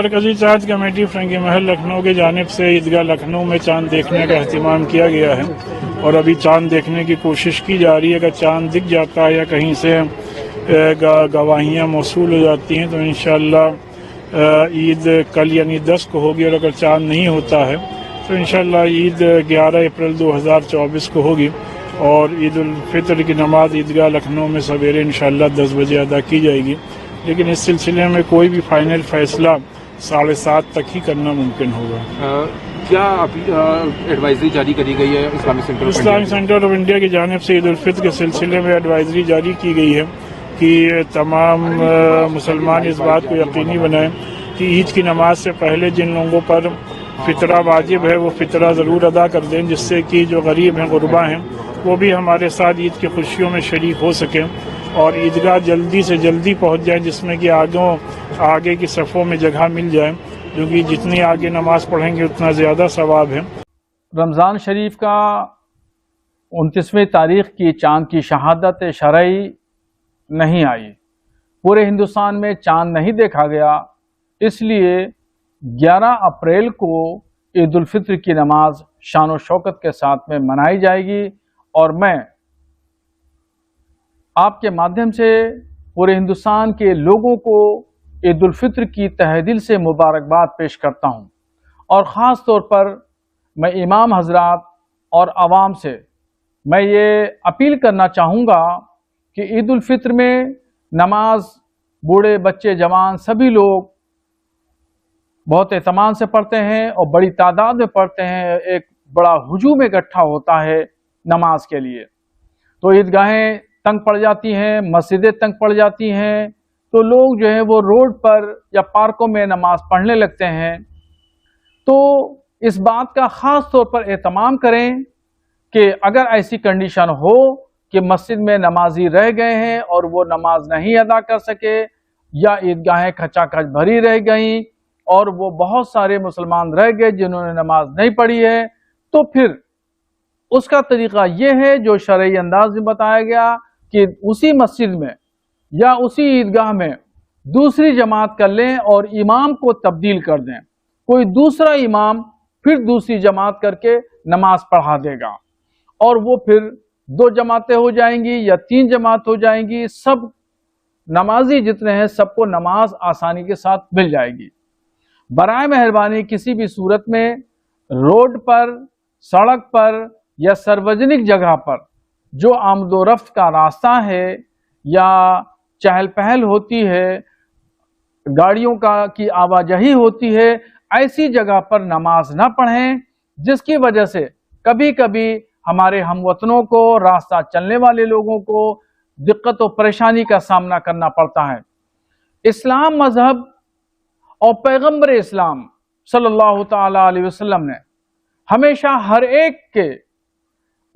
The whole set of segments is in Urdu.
مرکزی چاند کمیٹی فرنگی محل لکھنؤ کی جانب سے عیدگاہ لکھنؤ میں چاند دیکھنے کا اہتمام کیا گیا ہے اور ابھی چاند دیکھنے کی کوشش کی جا رہی ہے۔ اگر چاند دکھ جاتا ہے یا کہیں سے گواہیاں موصول ہو جاتی ہیں تو انشاءاللہ عید کل یعنی 10 کو ہوگی، اور اگر چاند نہیں ہوتا ہے تو انشاءاللہ عید 11 اپریل 2024 کو ہوگی، اور عید الفطر کی نماز عیدگاہ لکھنؤ میں سویرے انشاءاللہ 10 بجے ادا کی جائے گی، لیکن اس سلسلے میں کوئی بھی فائنل فیصلہ 7:30 تک ہی کرنا ممکن ہوگا۔ کیا ایڈوائزری جاری کری گئی ہے اسلامک سینٹر آف انڈیا کی جانب سے عید الفطر کے سلسلے میں ایڈوائزری جاری کی گئی ہے کہ تمام مسلمان اس بات کو یقینی بنائیں کہ عید کی نماز سے پہلے جن لوگوں پر فطرہ واجب ہے وہ فطرہ ضرور ادا کر دیں، جس سے کہ جو غریب ہیں غربا ہیں وہ بھی ہمارے ساتھ عید کی خوشیوں میں شریک ہو سکیں، اور عیدگاہ جلدی سے جلدی پہنچ جائیں جس میں کہ آگے کی صفوں میں جگہ مل جائے، کیونکہ جتنی آگے نماز پڑھیں گے اتنا زیادہ ثواب ہے۔ رمضان شریف کا 29ویں تاریخ کی چاند کی شہادت شرعی نہیں آئی، پورے ہندوستان میں چاند نہیں دیکھا گیا، اس لیے 11 اپریل کو عید الفطر کی نماز شان و شوکت کے ساتھ میں منائی جائے گی، اور میں آپ کے مادھیم سے پورے ہندوستان کے لوگوں کو عید الفطر کی تہہ دل سے مبارکباد پیش کرتا ہوں، اور خاص طور پر میں امام حضرات اور عوام سے میں یہ اپیل کرنا چاہوں گا کہ عید الفطر میں نماز بوڑھے بچے جوان سبھی لوگ بہت اہتمام سے پڑھتے ہیں اور بڑی تعداد میں پڑھتے ہیں، ایک بڑا ہجوم اکٹھا ہوتا ہے نماز کے لیے، تو عیدگاہیں تنگ پڑ جاتی ہیں، مسجدیں تنگ پڑ جاتی ہیں، تو لوگ جو ہے وہ روڈ پر یا پارکوں میں نماز پڑھنے لگتے ہیں۔ تو اس بات کا خاص طور پر اہتمام کریں کہ اگر ایسی کنڈیشن ہو کہ مسجد میں نمازی رہ گئے ہیں اور وہ نماز نہیں ادا کر سکے، یا عیدگاہیں کھچا کھچ بھری رہ گئیں اور وہ بہت سارے مسلمان رہ گئے جنہوں نے نماز نہیں پڑھی ہے، تو پھر اس کا طریقہ یہ ہے جو شرعی انداز میں بتایا گیا کہ اسی مسجد میں یا اسی عیدگاہ میں دوسری جماعت کر لیں اور امام کو تبدیل کر دیں، کوئی دوسرا امام پھر دوسری جماعت کر کے نماز پڑھا دے گا، اور وہ پھر 2 جماعتیں ہو جائیں گی یا 3 جماعت ہو جائیں گی، سب نمازی جتنے ہیں سب کو نماز آسانی کے ساتھ مل جائے گی۔ برائے مہربانی کسی بھی صورت میں روڈ پر، سڑک پر یا ساروجنک جگہ پر جو آمد و رفت کا راستہ ہے یا چہل پہل ہوتی ہے، گاڑیوں کی آواجہی ہوتی ہے، ایسی جگہ پر نماز نہ پڑھیں، جس کی وجہ سے کبھی کبھی ہمارے ہم وطنوں کو، راستہ چلنے والے لوگوں کو دقت و پریشانی کا سامنا کرنا پڑتا ہے۔ اسلام مذہب اور پیغمبر اسلام صلی اللہ تعالی علیہ وسلم نے ہمیشہ ہر ایک کے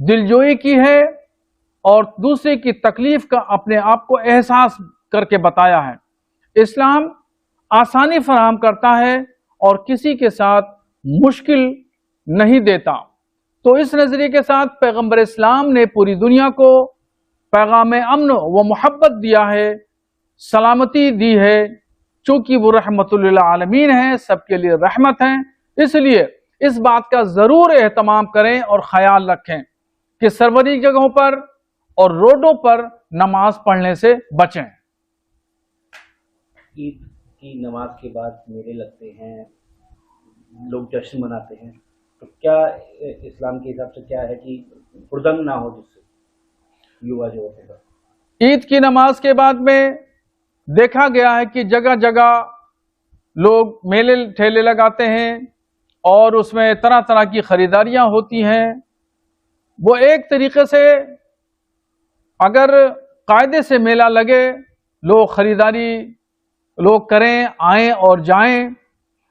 دلجوئی کی ہے اور دوسرے کی تکلیف کا اپنے آپ کو احساس کر کے بتایا ہے۔ اسلام آسانی فراہم کرتا ہے اور کسی کے ساتھ مشکل نہیں دیتا، تو اس نظریے کے ساتھ پیغمبر اسلام نے پوری دنیا کو پیغام امن و محبت دیا ہے، سلامتی دی ہے، چونکہ وہ رحمت للعالمین ہیں، سب کے لیے رحمت ہیں، اس لیے اس بات کا ضرور اہتمام کریں اور خیال رکھیں کہ سرمدی جگہوں پر اور روڈوں پر نماز پڑھنے سے بچیں۔ عید کی نماز کے بعد میلے لگتے ہیں، لوگ جشن مناتے ہیں، تو کیا اسلام کے حساب سے کیا ہے کہ ہردنگ نہ ہو، جس سے یووا جو ہوتے ہیں؟ عید کی نماز کے بعد میں دیکھا گیا ہے کہ جگہ جگہ لوگ میلے ٹھیلے لگاتے ہیں اور اس میں طرح طرح کی خریداریاں ہوتی ہیں۔ وہ ایک طریقے سے اگر قاعدے سے میلہ لگے، لوگ خریداری لوگ کریں، آئیں اور جائیں،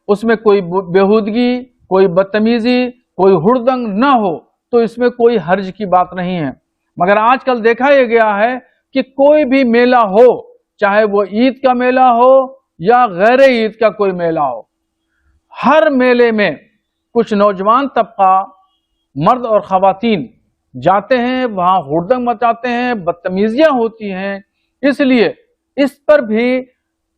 اس میں کوئی بےہودگی، کوئی بدتمیزی، کوئی ہڑدنگ نہ ہو، تو اس میں کوئی حرج کی بات نہیں ہے۔ مگر آج کل دیکھا یہ گیا ہے کہ کوئی بھی میلہ ہو، چاہے وہ عید کا میلہ ہو یا غیر عید کا کوئی میلہ ہو، ہر میلے میں کچھ نوجوان طبقہ، مرد اور خواتین جاتے ہیں، وہاں ہڑدنگ مچاتے ہیں، بدتمیزیاں ہوتی ہیں۔ اس لیے اس پر بھی